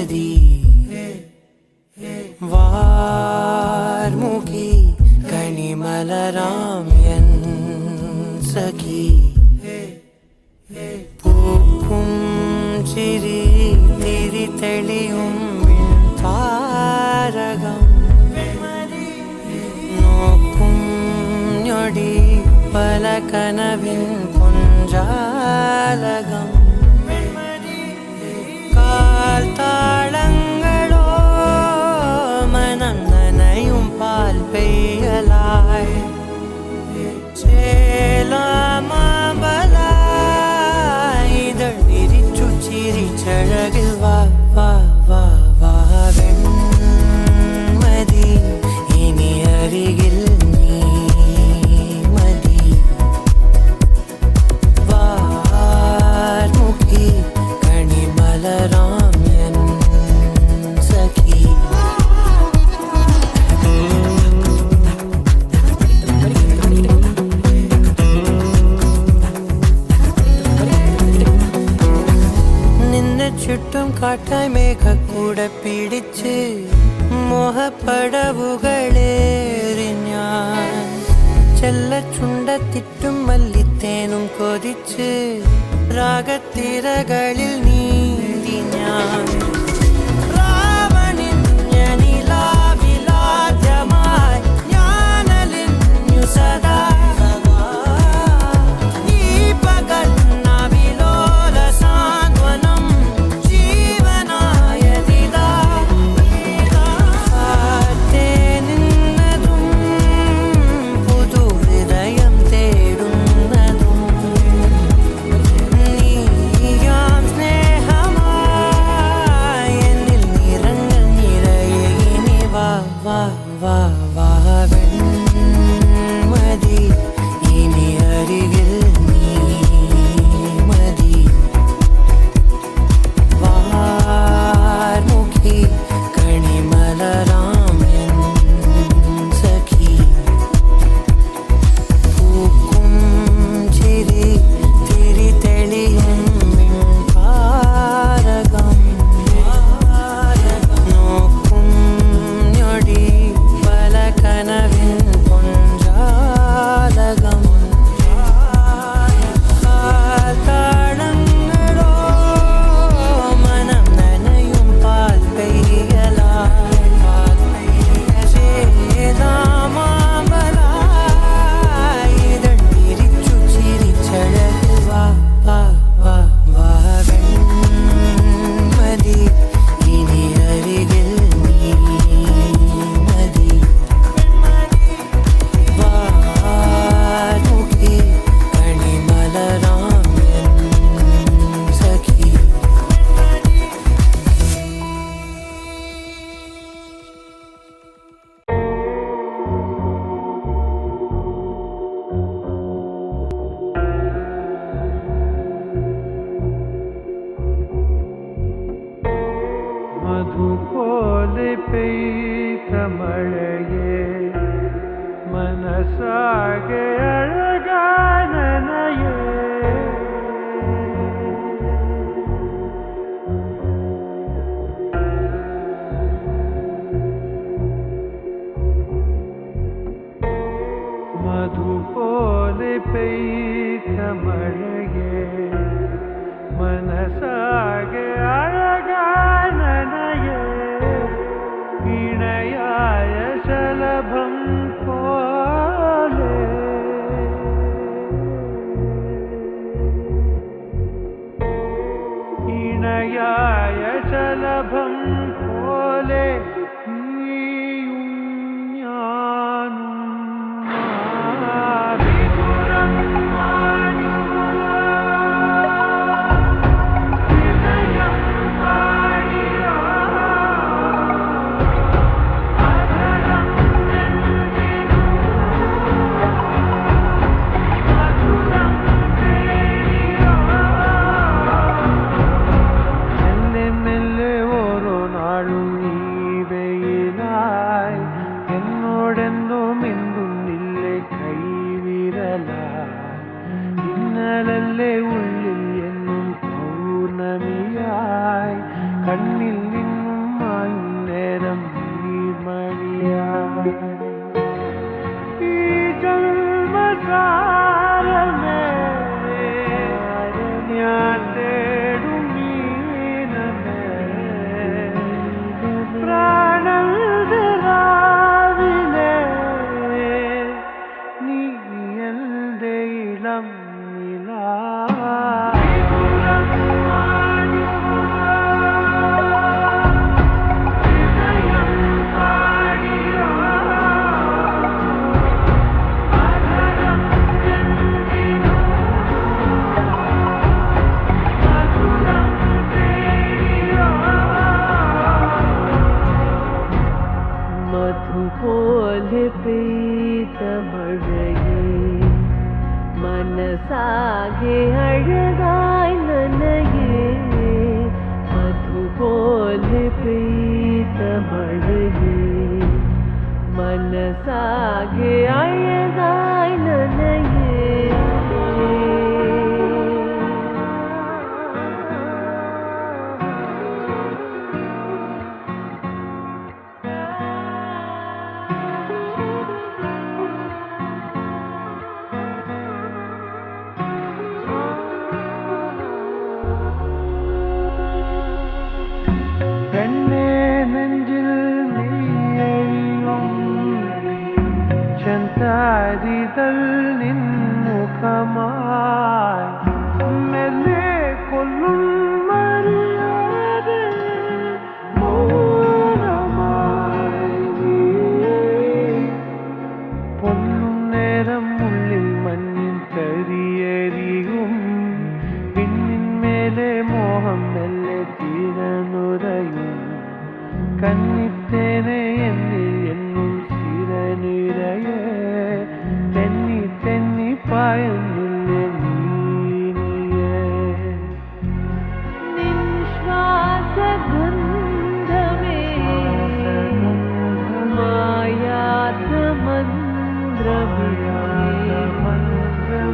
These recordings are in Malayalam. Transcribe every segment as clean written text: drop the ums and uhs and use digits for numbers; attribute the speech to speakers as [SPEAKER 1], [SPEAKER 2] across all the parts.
[SPEAKER 1] വെൺമതി വാർമുഖി കണിമലരാം എൻ സഖി പൂക്കും ചിരി തിരി തെളിയും താരകം നോക്കും ഞൊടി പല കനവിൻ പൊഞ്ചാലകം കാൽത്താളങ്ങളോ മനം നനയും പാൽ പെയ്യലായി ചേലാമബലായി ഇതൾ വിരിച്ചു ചിരിച്ചഴകിൽ വാ വാ വാ വാ വെൺമതി ഇനി അരികിൽ നീ മതി വാർമുഖി കണിമലരാം എൻ സഖി നിന്നെ ചുറ്റും കാട്ടായി മേഘക്കൂടെ പിടിച്ച് മോഹപ്പടവുകളേറി ഞാൻ ചെല്ലച്ചുണ്ടത്തിറ്റും മല്ലിത്തേനും കൊതിച്ച് രാഗത്തിരകളിൽ നീന്തി ഞാൻ രാവണിഞ്ഞനിലാവിലാദ്യമായി ഞാനലിഞ്ഞു സദാ ഈ പകൽ നവിലോല സാന്ത്വനം ജീവനായതിതാ കാത്തേ നിന്നതും പുതു ഹൃദയം തേടുന്നതും നീയാം സ്നേഹമായി എന്നിൽ നിറങ്ങൾ നിറയെ ഇനി വാ വാ വാ വാ വെൺമതി ഇനി അരികിൽ നീ മതി വാർമുഖി കണിമലരാം എൻ സഖി പൂക്കും ചിരി തിരി തെളിയും താരകം നോക്കും ഞൊടി പല കനവിൻ പൊഞ്ചാലകം കാൽത്താളങ്ങളോ മനം നനയും പാൽ പെയ്യലായി ചേലാമബലായി ഇതൾ വിരിച്ചു ചിരിച്ചഴകിൽ വാ വാ വാ വാ വെൺമതി ഇനി അരികിൽ നീ മതി വാർമുഖി കണിമലരാം എൻ സഖി
[SPEAKER 2] മധുപോലെ പെയ്ത മഴയെ മനസ്സാകെ അഴകാനനയേ മധുപോലെ പെയ്ത മഴയെ മനസ്സാകെ അഴകാനനയേ ഇണയായ ശലഭം പോലെ ഇണയായ ശലഭം പോലെ നീയും ഞാനും വിദൂരം ഹൃദയം പാടിയോ അധരം നെഞ്ചിനു മധുരം തേടിയോ മെല്ലെ മെല്ലെ ഓരോ നാളും നീ വെയിലായി എന്നോടെന്തോ മിണ്ടുന്നില്ലേ കൈവിരലായി ഇന്നലല്ലേ ഉള്ളിൽ എന്നും പൗർണമിയായി കണ്ണിൽ നിന്നു പോലെ പെയ്ത മഴയേ മനസാകെ അഴകായി നനയേ ചെന്താരിതൾ നിൻമുഖമായി മെല്ലെ കൊല്ലും മറിയാതെ മൗനമായി പൊന്നും നേരം ഉള്ളിൽ മഞ്ഞിൻ കരിയരിയും പിന്നിന്മേലെ മോഹം മെല്ലെ തീരനുരയും കന്നിത്തേനെ എന്നിൽ എന്നും നിറയെ തെന്നി തെന്നി പായുന്നില്ലേ നീനിയേ
[SPEAKER 3] നിശ്വാസഗന്ധമേ മായാത്ത മന്ത്രമേ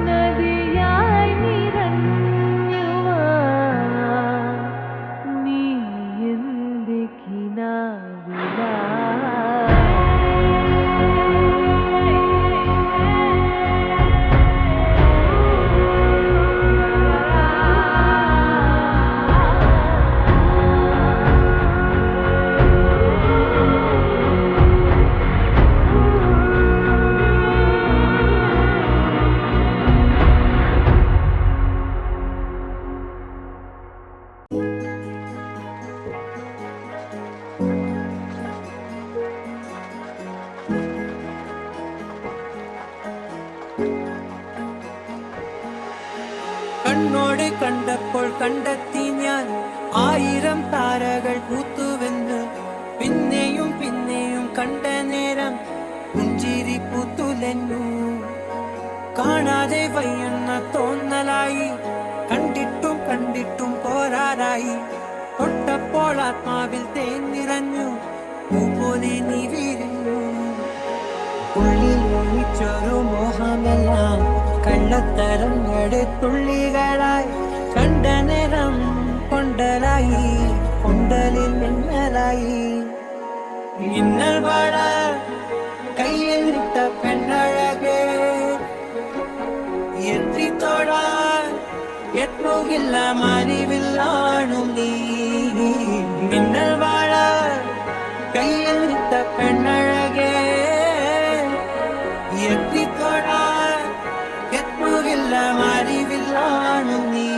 [SPEAKER 3] നദിയായി നിറഞ്ഞുവാ നീ എന്റെ കിനാവിലാ
[SPEAKER 1] കണ്ണോടെ കണ്ടപ്പോൾ കണ്ടെത്തി ഞാൻ 1000 താരകൾ പൂത്തുവെന്ന് പിന്നെയും പിന്നെയും കണ്ട നേരം പുഞ്ചിരി പൂത്തുലഞ്ഞു കാണാതെ വയ്യെന്ന തോന്നലായി കണ്ടിട്ടും കണ്ടിട്ടും പോരാറായി തൊട്ടപ്പോൾ ആത്മാവിൽ തേൻ നിറഞ്ഞു പൂപോലെ നീ വിരിഞ്ഞു ഉള്ളിൽ ഒളിച്ചൊരു മോഹമെല്ലാം കള്ളത്തരങ്ങളുടെ തുള്ളികളായി കണ്ട നേരം കൊണ്ടലായി കൊണ്ടലിൽ മിന്നലായി മിന്നൽ വാട കയ്യിൽ ഇട്ട പെണ്ണഴകേ എത്തി തൊടാൻ എത്തുകില്ല മാറിവില്ലാണു നീ മിന്നൽ വാട കയ്യിൽ ഇട്ട പെണ്ണഴകേ എത്തി തൊടാൻ എത്തുകില്ല മാറിവില്ലാണു നീ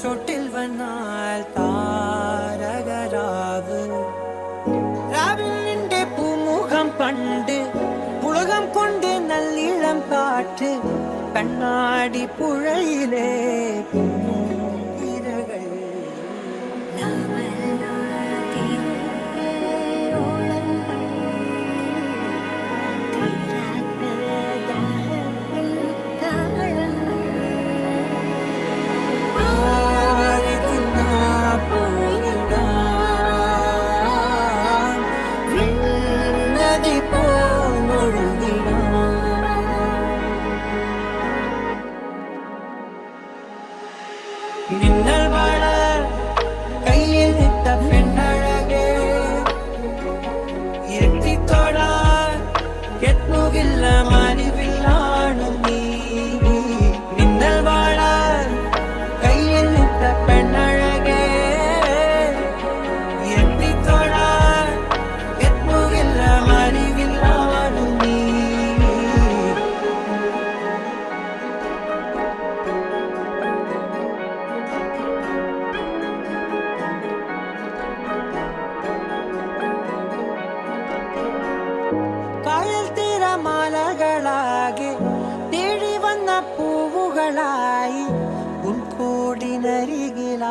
[SPEAKER 1] ചോട്ടിൽ വന്നാൽ താരകരാവ് രാവിലെ പൂമുഖം കണ്ട് പുളകം കൊണ്ട് നല്ലിളം കാറ്റ് കണ്ണാടി പുഴയിലെ പൂവിരകൾ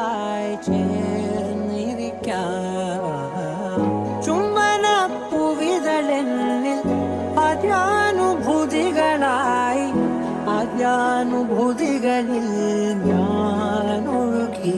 [SPEAKER 1] കൈകളായി ചേർന്നിരിക്കാം ചുംബന പൂവിതളെന്നിൽ ആദ്യാനുഭൂതികളായി ആദ്യാനുഭൂതികളിൽ ഞാൻ ഒഴുകി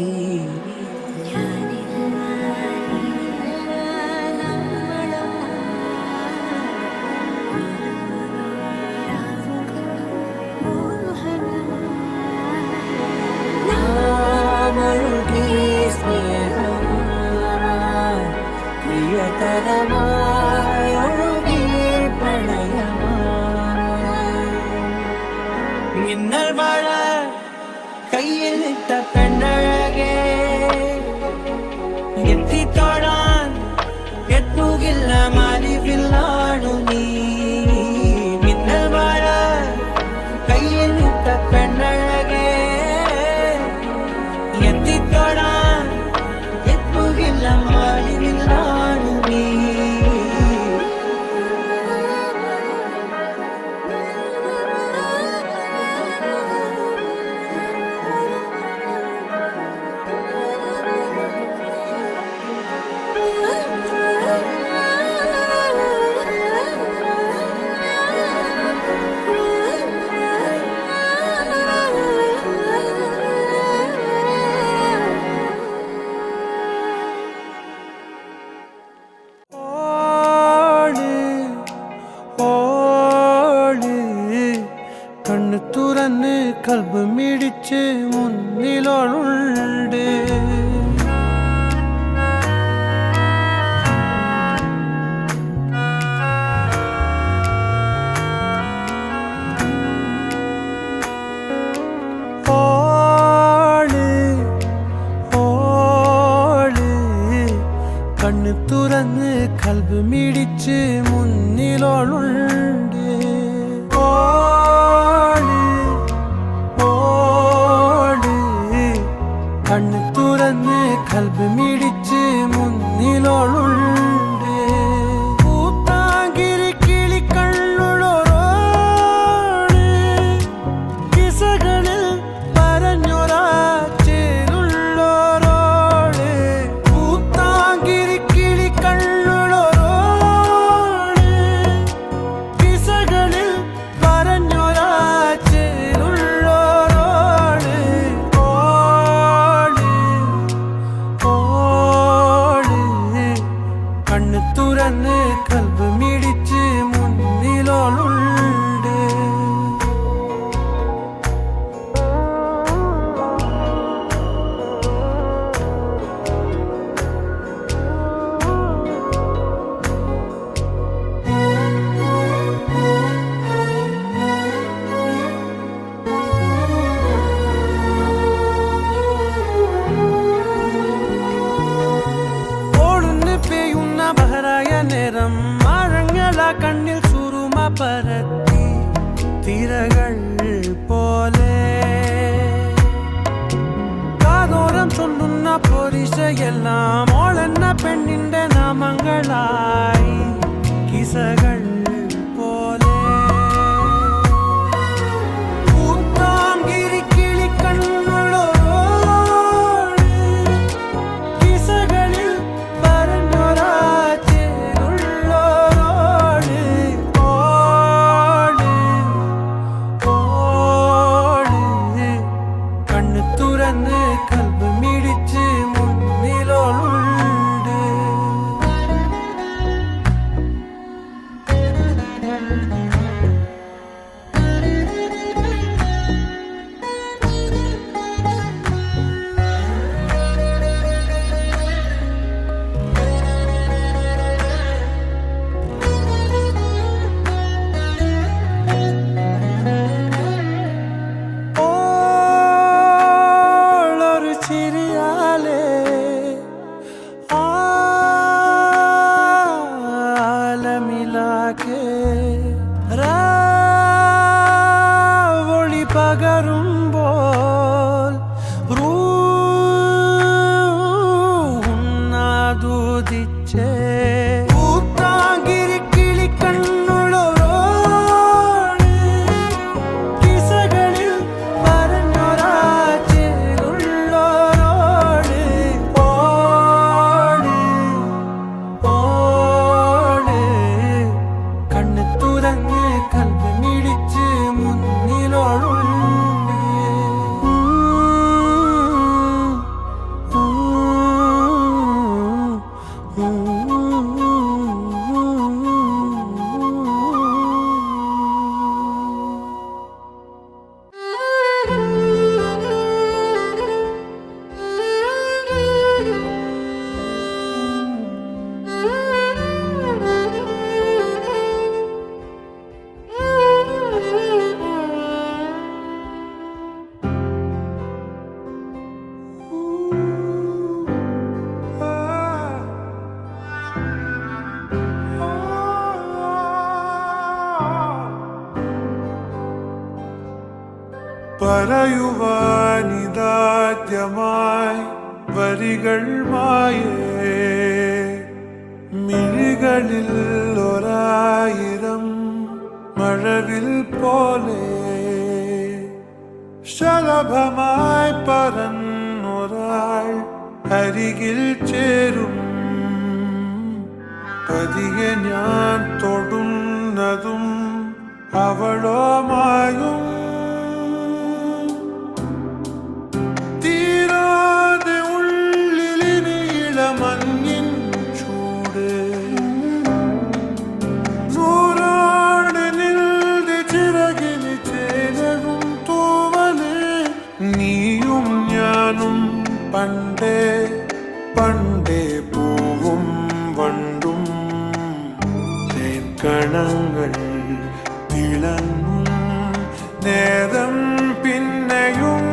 [SPEAKER 1] മിന്നൽ മഴ കയ്യിലിട്ട പെണ്ണഴകേ എത്തിത്തോടാൻ എത്തുകില്ല മാലിവില്ലാണു നീ മിന്നൽ മഴ കയ്യിലിട്ട പെണ്ണഴകേ എത്തിത്തോടാൻ എത്തുകില്ല മാലിവില്ലാണു നീ കണ്ണു തുറന്ന് കൽബ് മിടിച്ച് മുന്നിലോളുണ്ട് കണ്ണു തുറന്ന് കൽബ് മിടിച്ച് മുന്നിലോളുണ്ട് കണ്ണു തുറന്ന് കൽബ് മിടിച്ച് മുന്നിലോളുണ്ട് പൂത്താങ്കിരി കിളി കണ്ണുള്ളോരോട് കിസകളിൽ പറഞ്ഞൊരാ ചേരുള്ളോരോട് പൂത്താങ്കിരി കിളി കണ്ണുള്ളോരോട് കിസകളിൽ പറഞ്ഞൊരാ കണ്ണു തുറന്ന് കൽബ് മിടിച്ച് മുന്നിലോളുണ്ട് ബഹരായ നേരം ആഴങ്ങള കണ്ണിൽ സുറുമ പരത്തി തിരകൾ പോലെ കാതോരം ചൊല്ലുന്ന പൊരിശയെല്ലാം ഓളെന്ന പെണ്ണിന്റെ നാമങ്ങളായി കിസകൾ പോലെ പൂത്താങ്കിരി കിളി കണ്ണുള്ളോരോട് കിസകളിൽ തുറന്ന് കൽബ് മിടിച്ച് മുന്നിലോളുണ്ട്
[SPEAKER 4] പറയുവാനിതാദ്യമായി വരികൾ മായേ മിഴികളിൽ ഒരായിരം മഴവിൽ പോലെ ശലഭമായി പറന്നൊരാൾ അരികിൽ ചേരും പതിയെ ഞാൻ തൊടുന്നതും അവളോ മായും തീരാതെ ഉള്ളിലിനി ഇളമഞ്ഞിൻ ചൂട് നൂറാണ്ട് നിൽതി ചിറകിന് ചേരും തൂവല് നീയും ഞാനും പണ്ടേ പണ്ടേ പൂവും വണ്ടും കണങ്ങൾ തിളങ്ങും നേരം പിന്നെയും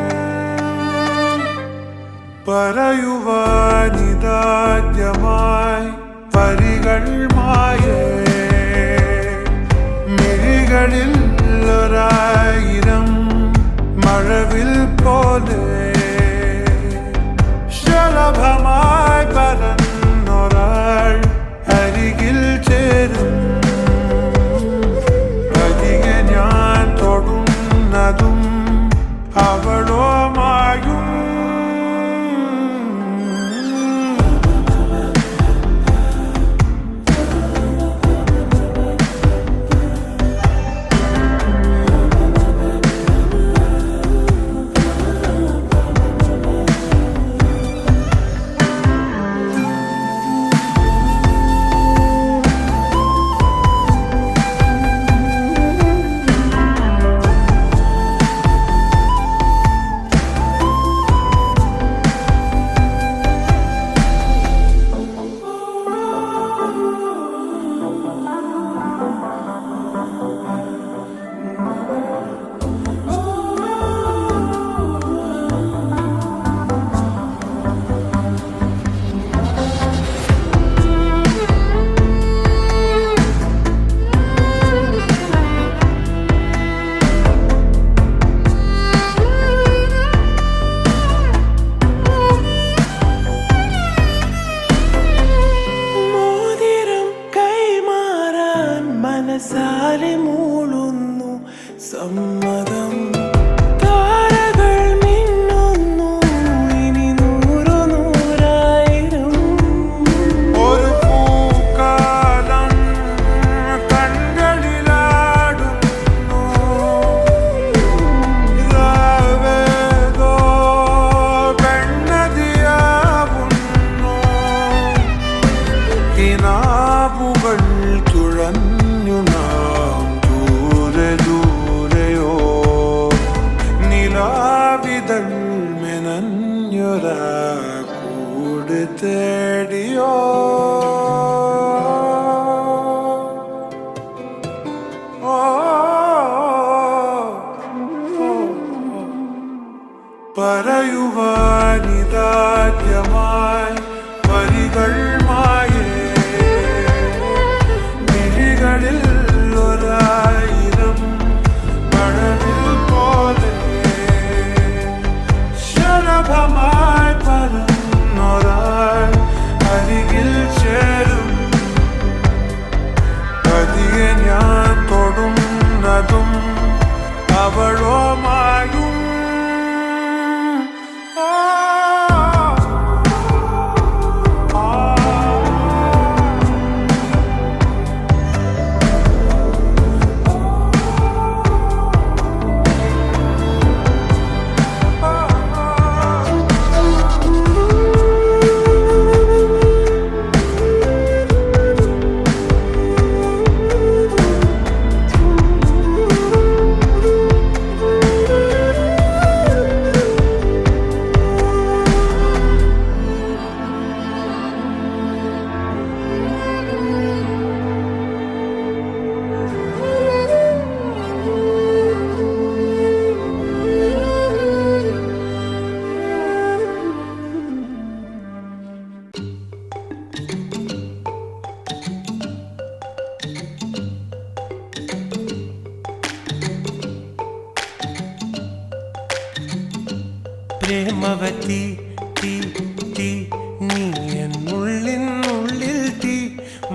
[SPEAKER 4] പറയുവാനിതാദ്യമായി വരികൾ മായേ മിഴികളിൽ ഒരായിരം മഴവിൽ പോലെ ശലഭമായി പറന്നൊരാൾ അരികിൽ ചേരും പതിയെ ഞാൻ തൊടുന്നതും അവളോ മായും
[SPEAKER 1] മനസാലെ മൂളുന്നു സമ്മതം താരകൾ മിന്നുന്നു ഇനി നൂറു നൂറായിരം
[SPEAKER 4] ഒരു പൂക്കാലം കൺകളിലാടുന്നു രാവേതോ പെണ്ണതിയാവുന്നു കിനാവുകൾ തുഴഞ്ഞു നാം ദൂരെ ദൂരെയോ നിലാവിതൾ മെനഞ്ഞൊരാ കൂട് തേടിയോ ഓ പറയുവാനിതാദ്യമായി വരികൾ മായേ മിഴികളിൽ ഒരായിരം മഴവിൽ പോലെ ശലഭമായി പറന്നൊരാൾ അരികിൽ ചേരും പതിയെ ഞാൻ തൊടുന്നതും അവളോ മായും ആ
[SPEAKER 5] പ്രേമവതി തീ തീ നീ എന്നുള്ളിൽ തീ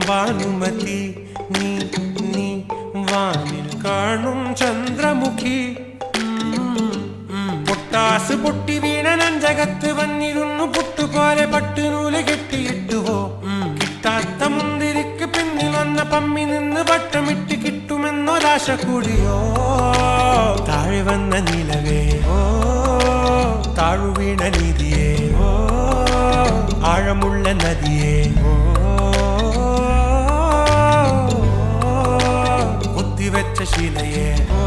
[SPEAKER 5] ഭാനുമതി നീ നീ വാനിൽ കാണും ചന്ദ്രമുഖി പൊട്ടാസ് പൊട്ടി വീണ നഞ്ചകത്ത് വന്നിരുന്നു പുട്ടുപോലെ പട്ടുനൂല് കെട്ടിയിട്ടുവോ കിട്ടാത്ത മുന്തിരിക്ക് പിന്നിൽ വന്ന പമ്മി നിന്ന് വട്ടമിട്ട് കിട്ടുമെന്നൊരാശ കൂടിയോ താഴെ വന്ന നിലവേ ഓ താഴുവീണ നീതിയേ ഓ ആഴമുള്ള നദിയേ ഓ കുത്തിവെച്ച ശീലയേ ഓ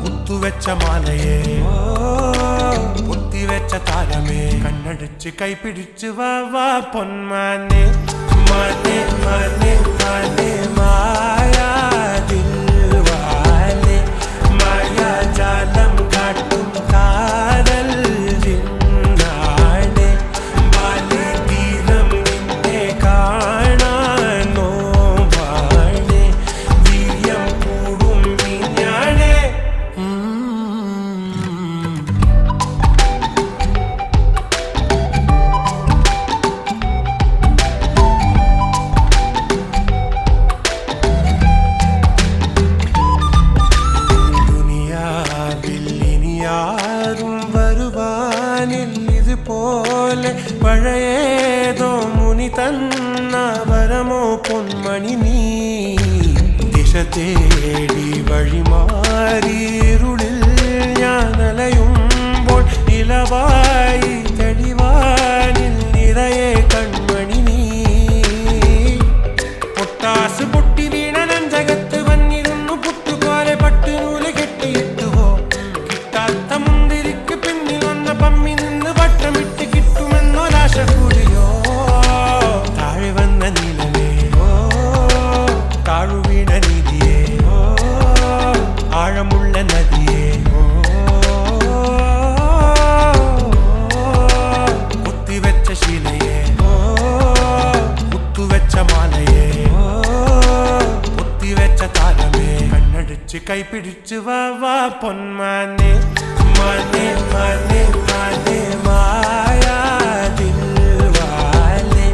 [SPEAKER 5] കുത്തുവെച്ച മാലയേ ഓ കുത്തിവെച്ച താരമേ കണ്ണടിച്ച് കൈപിടിച്ച് വാ വാ പൊന്മാനെ മാനെ മാനെ മാനെ മായാ ദിൽവാലെ മായാ ജാലം കാട്ടും കാതൽ ജിന്നാനെ ബാലി തീരം നിന്നെ കാണാൻ നോവാനെ വീര്യം കൂടും മിഞ്ഞാനെ പോലെ പഴയേതോ മുനി തന്ന വരമോ പൊന്മണി നീ ദിശ തേടി വഴിമാറിയിരുളിൽ ഞാൻ അലയുമ്പോൾ ഇലവായി തെളിവാനിൽ നിറയെ കൺമണി നീ പൊട്ടാസ് പൊട്ടി വീണ നഞ്ചകത്ത് വന്നിരുന്നു പുട്ടുപോലെ പട്ടുനൂല് കെട്ടിയിട്ടുവോ കിട്ടാത്ത മുന്തിരിക്ക് പിന്നിൽ വന്ന പമ്മി നിന്ന് വട്ടമിട്ട് കിട്ടുമെന്നൊരാശ കൂടിയോ താഴെ വന്ന നിലവേ ഓ താഴുവീണ നീതിയേ ഓ ആഴമുള്ള നദിയേ ഓ കുത്തിവെച്ച ശീലയേ ഓ കുത്തുവെച്ച മാലയേ ഓ കുത്തിവെച്ച താരമേ കണ്ണടിച്ച് കൈപിടിച്ച് വാ വാ പൊന്മാനെ മാനെ മാനെ മാനെ മായാ ദിൽവാലെ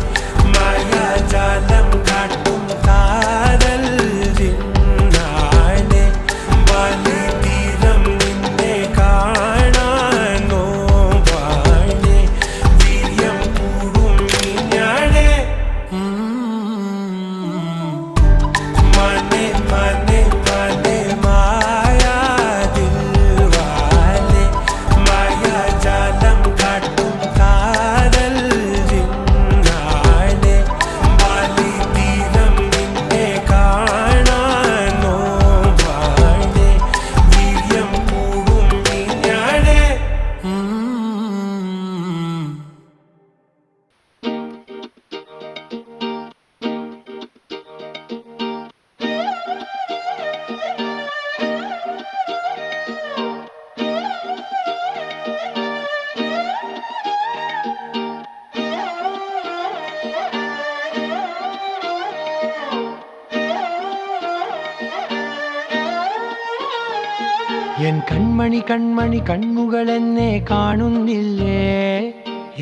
[SPEAKER 5] മായാ ജാലം കാട്ടും കാതൽ ജിന്നാനെ ബാലി തീരം നിന്നെ കാണാൻ നോവാനെ വീര്യം കൂടും മിഞ്ഞാനെ മാനെ മാനെ മാനെ മായാ ദിൽവാലെ മായാ ജാലം കാട്ടും കാതൽ ജിന്നാനെ ബാലി തീരം നിന്നെ കാണാൻ നോവാനെ വീര്യം കൂടും മിഞ്ഞാനെ
[SPEAKER 2] എൻ കൺമണി കൺമണി കണ്ണുകളെന്നെ കാണുന്നില്ലേ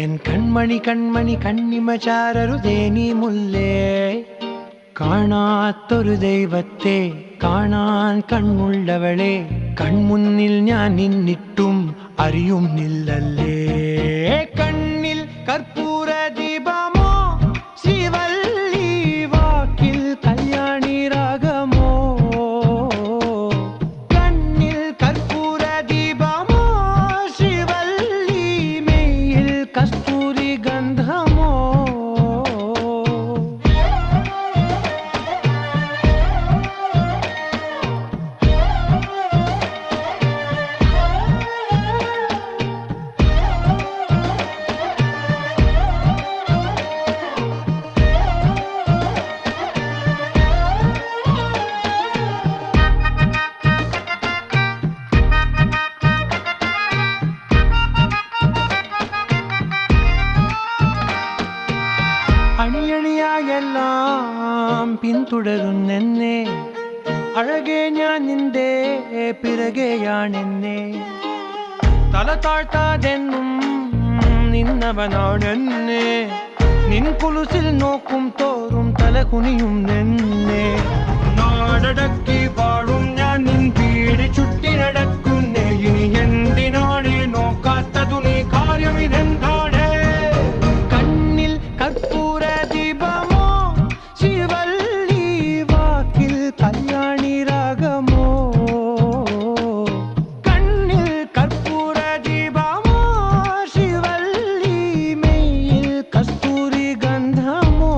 [SPEAKER 2] എൻ കൺമണി കൺമണി കണ്ണിമ ചാരരുതേ നീ മുല്ലേ കാണാത്തൊരു ദൈവത്തെ കാണാൻ കണ്ണുള്ളവളെ കൺമുന്നിൽ ഞാൻ നിന്നിട്ടും അറിയുന്നില്ലല്ലേ കണ്ണിൽ കർപ്പൂര ദീപമോ ശ്രീവല്ലി വാക്കിൽ കല്യാണി രാഗമോ കണ്ണിൽ കർപ്പൂര ദീപമോ ശ്രീവല്ലി മെയ്യിൽ കസ്തൂരി ഗന്ധമോ അണിയണിയായെല്ലാം പിന്തുടരുന്നെന്നെ അഴകെ ഞാൻ നിന്റെ പിറകെയാണെന്നെ തല താഴ്ത്താതെന്നും നിന്നവനാണെന്നെ നിൻ കുലുസിൽ നോക്കും തോറും തല കുനിയും നിന്നെ നാടടക്കി പാടും ഞാൻ നിൻ പീടി ചുറ്റി നടക്കുന്നേ ഇനി എന്തിനാണ് നോക്കാത്തതു നീ കാര്യം ഇതെന്താണ് കണ്ണിൽ കർപ്പൂര ദീപമോ ശിവല്ലി വാക്കിൽ കല്യാണി രാഗമോ കണ്ണിൽ കർപ്പൂര ദീപമോ ശിവല്ലി മെയ്യിൽ കസ്തൂരി ഗന്ധമോ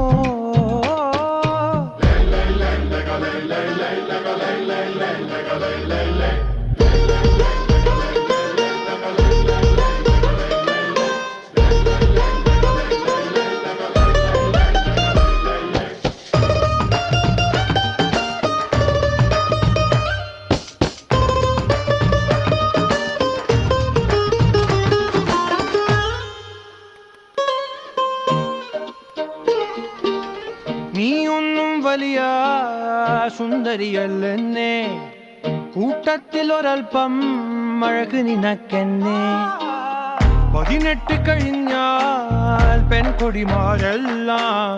[SPEAKER 2] നീയൊന്നും വലിയ സുന്ദരിയല്ലെന്നേ കൂട്ടത്തിൽ ഒരൽപ്പം അഴക് നിനക്കെന്നെ 18 കഴിഞ്ഞാൽ പെൺകൊടിമാരെല്ലാം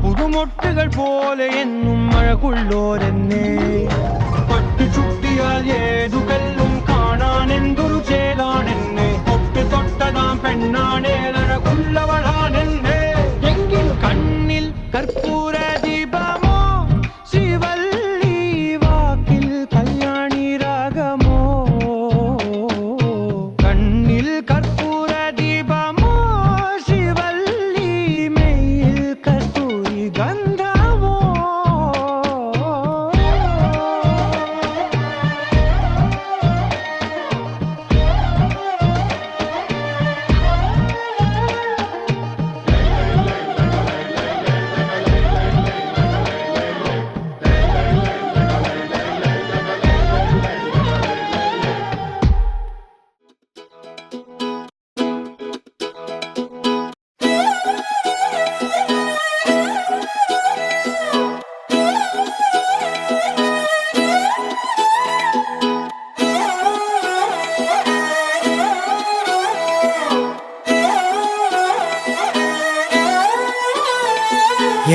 [SPEAKER 2] പുതുമൊട്ടുകൾ പോലെ എന്നും അഴകുള്ളോരെന്നെ പട്ടു ചുട്ടിയാൽ ഏതു കല്ലും കാണാൻ എന്തൊരു ചേലാണെന്നെ തൊട്ട് തൊട്ടതാം പെണ്ണാണേ അഴകുള്ളവളാണെന്നെ എങ്കിൽ കണ്ണിൽ കർപ്പൂര ദീപമോ ശിവല്ലി വാക്കിൽ കല്യാണി രാഗമോ കണ്ണിൽ കർപ്പൂര ദീപമോ ശിവല്ലി മെയ്യിൽ കസ്തൂരി ഗന്ധമോ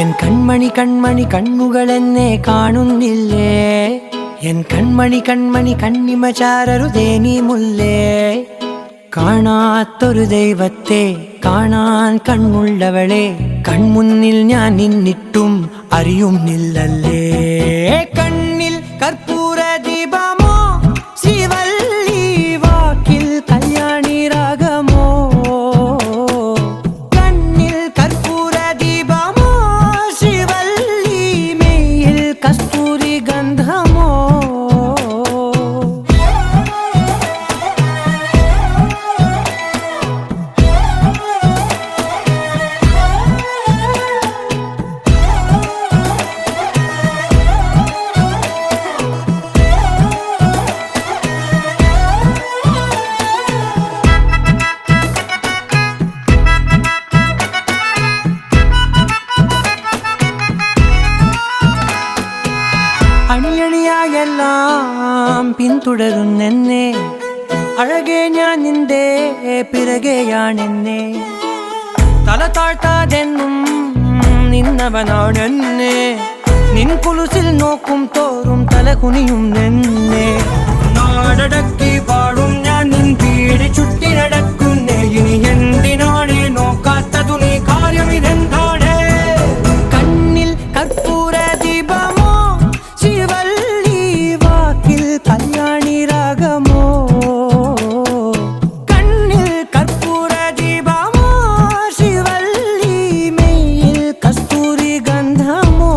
[SPEAKER 2] എൻ കൺമണി കൺമണി കണ്ണുകളെന്നെ കാണുന്നില്ലേ എൻ കൺമണി കൺമണി കണ്ണിമ ചാരരുതേ നീ മുല്ലേ കാണാത്തൊരു ദൈവത്തെ കാണാൻ കണ്ണുള്ളവളെ കൺമുന്നിൽ ഞാൻ നിന്നിട്ടും അറിയുന്നില്ലല്ലേ കണ്ണിൽ കർപ്പൂര ദീപമോ ശിവല്ലി വാക്കിൽ കല്യാണി രാഗമോ കണ്ണിൽ കർപ്പൂര ദീപമോ ശിവല്ലി മെയ്യിൽ കസ്തൂരി ഗന്ധമോ അണിയണിയായെല്ലാം പിന്തുടരുന്നെന്നെ അഴകെ ഞാൻ നിന്റെ പിറകെയാണെന്നെ തല താഴ്ത്താതെന്നും നിന്നവനാണെന്നെ നിൻ കുലുസിൽ നോക്കും തോറും തല കുനിയും നിന്നെ നാടടക്കി പാടും ഞാൻ നിൻ പീടി ചുറ്റി നടക്കുന്നേ ഇനി എന്തിനാണ് നോക്കാത്തതു നീ കാര്യം ഇതെന്താണ് കണ്ണിൽ കർപ്പൂര ദീപമോ ശിവല്ലി വാക്കിൽ കല്യാണി രാഗമോ കണ്ണിൽ കർപ്പൂര ദീപമോ ശിവല്ലി മെയ്യിൽ കസ്തൂരി ഗന്ധമോ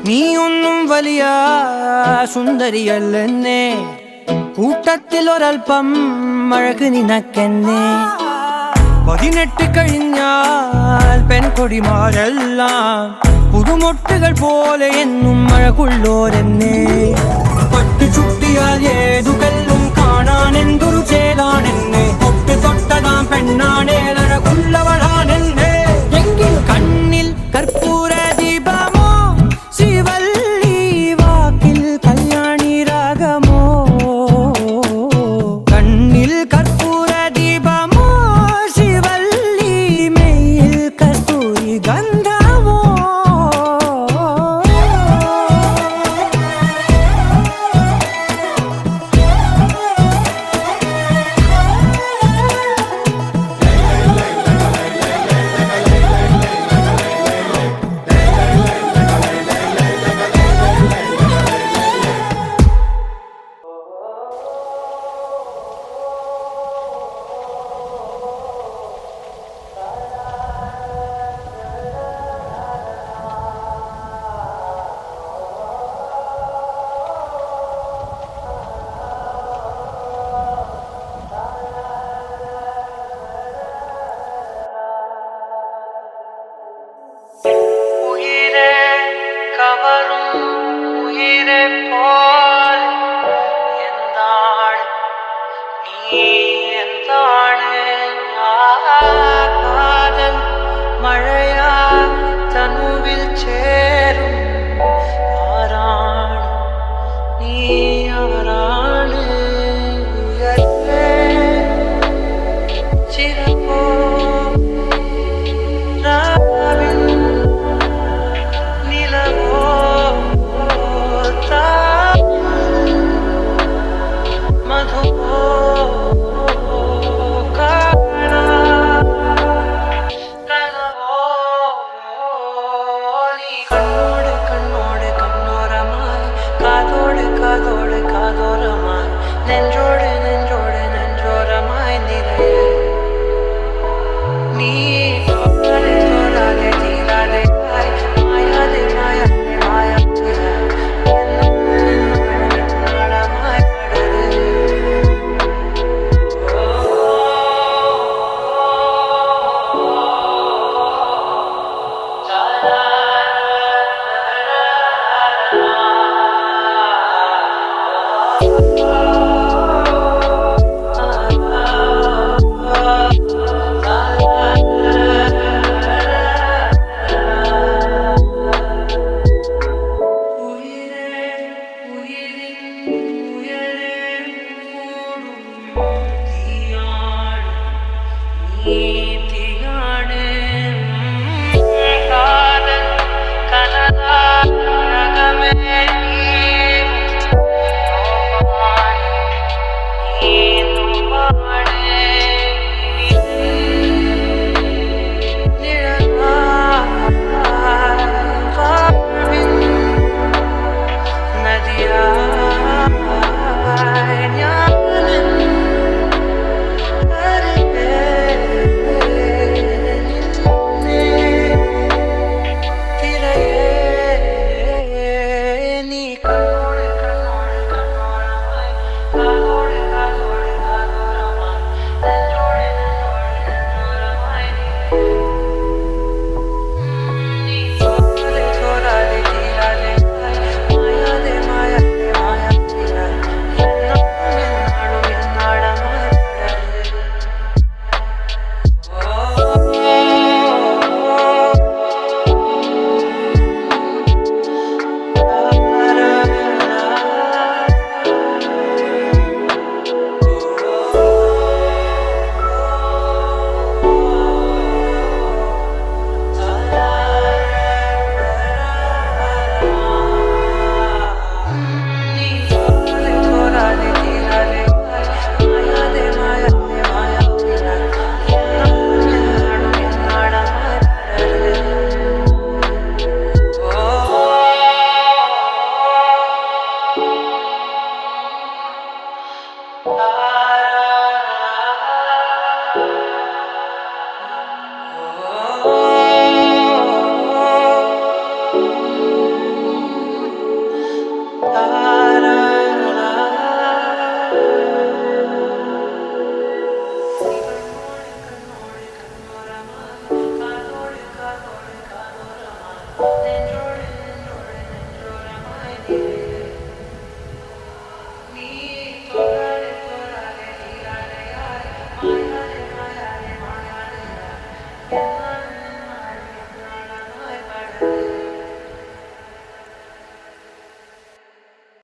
[SPEAKER 2] നീയൊന്നും വലിയ സുന്ദരിയല്ലെന്നെ കൂട്ടത്തിൽ ഒരൽപ്പം അഴക് നിനക്കെന്നെ 18 കഴിഞ്ഞാൽ പെൺകൊടിമാരെല്ലാം പുതുമൊട്ടുകൾ പോലെ എന്നും മഴകുള്ളോരെന്നെ പട്ടു ചുട്ടിയാൽ ഏതു കല്ലും കാണാൻ എന്തൊരു ചേലാണെന്നെ തൊട്ട് തൊട്ടതാം പെണ്ണാണേ അഴകുള്ളവളാണെന്നെ എങ്കിൽ കണ്ണിൽ കർപ്പൂര ദീപമോ ശ്രീവല്ലി വാക്കിൽ കല്യാണി രാഗമോ കണ്ണിൽ കർപ്പൂര ദീപമോ ശ്രീവല്ലി മെയ്യിൽ കസ്തൂരി ഗന്ധമോ
[SPEAKER 1] உயிரே கவரும் உயிரே போல் எந்தாள் நீ எந்தாள் காதல் மழையா தனுவில் சேரும் ஆரான் நீ ஆரான் உயர்வே சிறப்போ ராவில் நிலவோ மதுவோ காணா கனவோ நீ கண்ணோடு கண்ணோடு கண்ணோரமாய் காதோடு காதோடு காதோரமாய் நெஞ்சோடு நெஞ்சோடு நெஞ்சோரமாய் நிறைய நீ தோறாதே தோறாதே தீராதே மாயாதே மாயாதே மாயாதே நாடமாய் படுது உயிரே உயிரின் உயரே கூடும் தீயாடு நீ தீயாடு காதல் கனதா ரகமே